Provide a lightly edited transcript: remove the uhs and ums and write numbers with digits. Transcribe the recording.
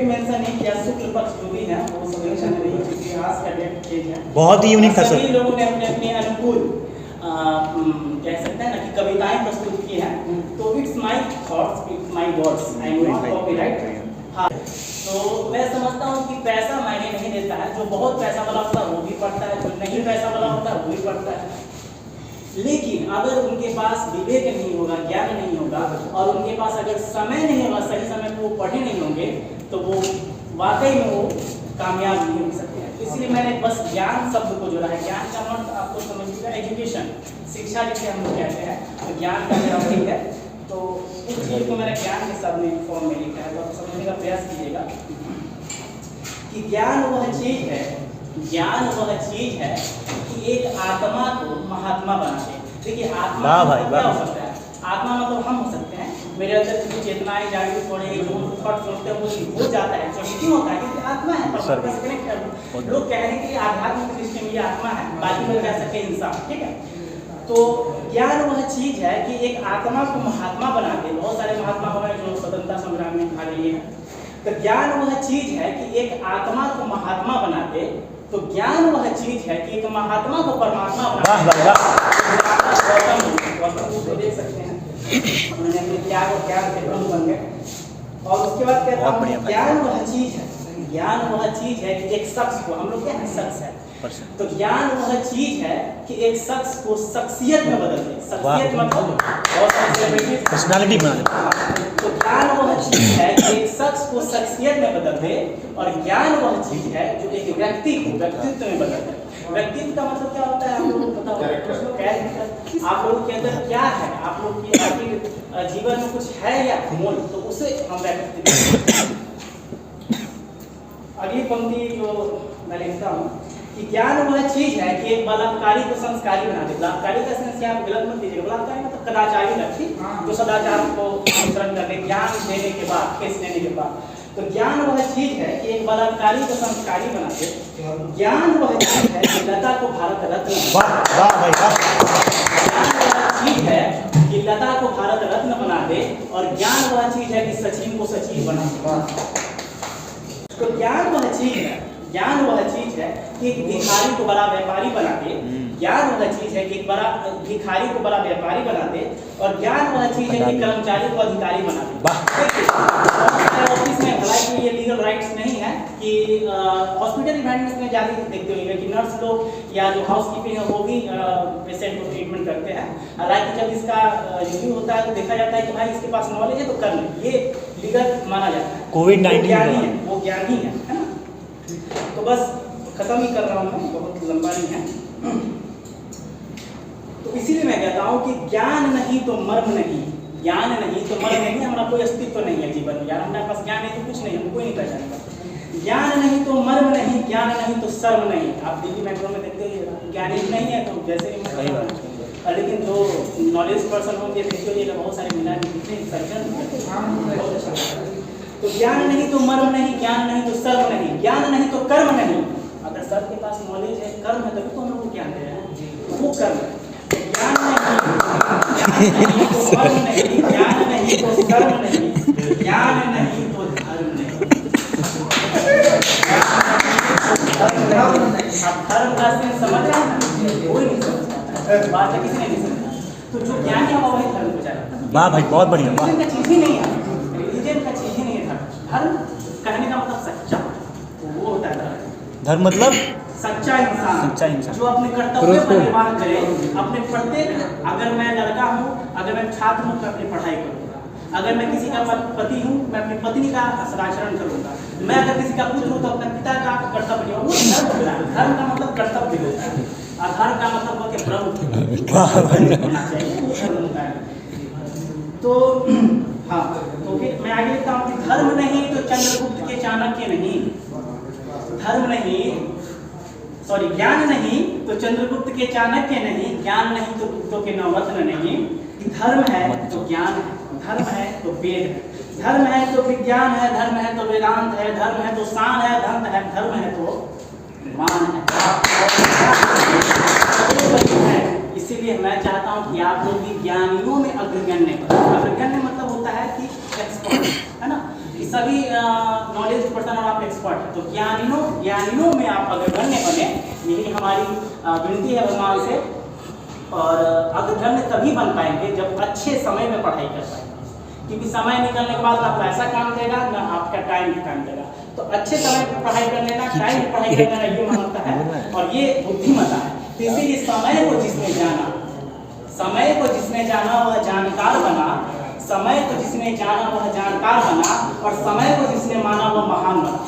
Date mention नहीं किया, शुक्ल पक्ष जो भी है वो सब मेंशन नहीं, इतिहास का डेट चेंज है। बहुत ही यूनिक था सर। सभी लोगों ने अपने अपने अनुकूल कह सकते हैं ना कि कविताएं प्रस्तुत की हैं, तो it's my thoughts, it's my words, I am not copyright. हाँ, तो मैं समझता हूँ कि पैसा मायने नहीं देता है, जो बहुत पैसा वाला होता है वो भी पढ़ता है, जो नहीं पैसा वाला होता है वो भी पढ़ता है। लेकिन अगर उनके पास विवेक नहीं होगा, ज्ञान नहीं होगा, और उनके पास अगर समय नहीं होगा, सही समय पर वो पढ़े नहीं होंगे, तो वो वाकई में वो कामयाब नहीं हो सकते हैं। इसलिए मैंने बस ज्ञान शब्द को जोड़ा है। ज्ञान का मतलब आपको समझिएगा एजुकेशन, शिक्षा जिसे हम लोग कहते हैं, तो ज्ञान का मेरा ठीक है, तो उस चीज़ को मैंने ज्ञान के शब्द में फॉर्म में लिखा है, तो आप समझने का प्रयास कीजिएगा कि ज्ञान वह चीज़ है, ज्ञान वह चीज़ है कि एक आत्मा को महात्मा बना दे। देखिए आत्मा क्या हो सकता है? आत्मा मतलब हम हो सकते हैं, मेरे अंदर की चेतनाएं जागृत हो रही है, जो थॉट सोचते हैं वो हो जाता है, तो क्यों होता है? क्योंकि आत्मा है, परमात्मा से कनेक्ट है। लोग कह रहे हैं कि आध्यात्मिक दृष्टि में ये आत्मा है, बाकी लोग कह सकते हैं इंसान, ठीक है। तो ज्ञान वह चीज है कि एक आत्मा को महात्मा बना दे। बहुत सारे महात्मा हुए जो स्वतंत्रता संग्राम में भाग लिए हैं। तो ज्ञान वह चीज है कि एक आत्मा को महात्मा बना दे, तो ज्ञान वह चीज है कि एक महात्मा को परमात्मा बना दे। देख सकते हैं उन्होंने अपने त्याग और ज्ञान से ब्रह्म बन गए। और उसके बाद कहता हूँ ज्ञान वह चीज है, ज्ञान वह चीज है कि एक शख्स को, हम लोग क्या है, शख्स है, तो ज्ञान वह चीज है कि एक शख्स को शख्सियत में बदल दे। शख्सियत मतलब पर्सनालिटी बना दे। तो ज्ञान वह चीज है कि एक शख्स को शख्सियत में बदल दे, और ज्ञान वह चीज है जो एक व्यक्ति को व्यक्तित्व में बदल दे। व्यक्तित्व का मतलब क्या होता है आप लोगों को पता होगा? आप लोगों के अंदर क्या है, आप लोग के आखिर जीवन में कुछ है या मूल, तो उसे हम व्यक्तित्व। अगली पंक्ति जो मैं लिखता हूँ कि ज्ञान वह चीज है कि एक बलात्कारी को संस्कारी बना दे। बलात्कारी का सेंस आप गलत मत दीजिएगा, बलात्कारी मतलब कदाचारी व्यक्ति जो सदाचार को अनुसरण करने, ज्ञान देने के बाद, केस लेने के बाद। तो ज्ञान वह चीज है कि एक बलात्कारी को संस्कारी बना दे। ज्ञान वह चीज है कि लता को भारत रत्न, ज्ञान वह चीज है कि लता को भारत रत्न बना दे, और ज्ञान वह चीज है कि सचिन को सचिव बना दे। तो ज्ञान वह चीज है, ज्ञान वह चीज है कि एक भिखारी को बड़ा व्यापारी बना दे। ज्ञान वह चीज है कि एक बड़ा भिखारी को बड़ा व्यापारी बना दे, और ज्ञान वह चीज है कि कर्मचारी को अधिकारी बना दे। ऑफिस में हालांकि ये लीगल राइट्स नहीं है कि हॉस्पिटल इन्वायरमेंट में ज़्यादा देखते होंगे कि नर्स लोग या जो हाउसकीपिंग है वो भी पेशेंट को ट्रीटमेंट करते हैं। हालांकि जब इसका रिव्यू होता है तो देखा जाता है कि भाई इसके पास नॉलेज है तो कर ले, ये लीगल माना जाता है। कोविड-19 वो ज्ञानी है ना। तो बस खत्म ही कर रहा हूँ मैं, बहुत लंबा नहीं है। तो इसीलिए मैं कहता हूँ कि ज्ञान नहीं तो मर्म नहीं, ज्ञान नहीं तो मर्म नहीं, हमारा कोई अस्तित्व नहीं है जीवन में। यार हमारे पास ज्ञान है तो कुछ नहीं, हम कोई नहीं पहचानेगा। ज्ञान नहीं तो मर्म नहीं, ज्ञान नहीं तो शर्म नहीं। आप दिल्ली मेट्रो में देखते हो ज्ञानी नहीं है तो जैसे लेकिन जो नॉलेज पर्सन होंगे देखते होइएगा बहुत सारे मिला सर्जन। तो ज्ञान नहीं तो मर्म नहीं, ज्ञान नहीं तो शर्म नहीं, ज्ञान नहीं तो कर्म नहीं। अगर सर के पास नॉलेज है, कर्म है, तभी तो हम लोग को ज्ञान दे रहे हैं, वो कर्म है। ज्ञान नहीं तो मर्म नहीं, ज्ञान नहीं तो शर्म नहीं, ज्ञान नहीं तो धर्म नहीं। अब धर्म का सेंस समझ रहे हैं ना? कोई नहीं समझता, बात किसी ने नहीं समझा। तो जो ज्ञानी होगा वही धर्म को जानेगा। वाह भाई, बहुत बढ़िया। रिलीजन का चीज ही नहीं है, रिलीजन का चीज ही नहीं है। धर्म कहने का मतलब सच्चा, वो होता है धर्म। धर्म मतलब सच्चा इंसान, सच्चा इंसान जो अपने कर्तव्य पर निर्वाह करे। अपने प्रत्येक, अगर मैं लड़का हूँ, अगर मैं छात्र हूँ तो अपनी पढ़ाई करूँगा। अगर मैं किसी का पति हूँ, मैं अपनी पत्नी का सदाचरण करूँगा। मैं अगर किसी का पुत्र हूँ तो अपने पिता का कर्तव्य वो धर्म होता है। धर्म का मतलब कर्तव्य होता है, और धर्म का मतलब होता है ब्रह्म होना चाहिए। तो हाँ, तो फिर मैं आगे लिखता हूँ कि धर्म नहीं तो चंद्रगुप्त के चाणक्य नहीं, धर्म नहीं, सॉरी, ज्ञान नहीं तो चंद्रगुप्त के चाणक्य नहीं, ज्ञान नहीं तो गुप्तों के नवरत्न नहीं। धर्म है तो ज्ञान है, धर्म है तो वेद है, धर्म है तो विज्ञान है, धर्म है तो वेदांत है, धर्म है तो शान है, धर्म है तो मान है। इसीलिए मैं चाहता हूँ कि आप लोग भी ज्ञानियों में अग्रगण्य, अग्रगण्य मतलब होता है कि एक्सपर्ट, है ना। सभी नॉलेज पर्सन और आप एक्सपर्ट हैं, तो ज्ञानियों में आप अग्रगण्य बने, यही हमारी विनती है भगवान से। और अग्रगण्य तभी बन पाएंगे जब अच्छे समय में पढ़ाई कर पाएंगे, क्योंकि समय निकलने के बाद ना पैसा काम देगा ना आपका टाइम काम देगा। तो अच्छे समय पर पढ़ाई कर लेना, टाइम पर पढ़ाई कर लेना, ये महत्ता है और ये बुद्धिमत्ता है। तो इसीलिए समय को जिसने जाना वह जानकार बना, समय को जिसने जाना वह जानकार बना, और समय को जिसने माना वह महान बना।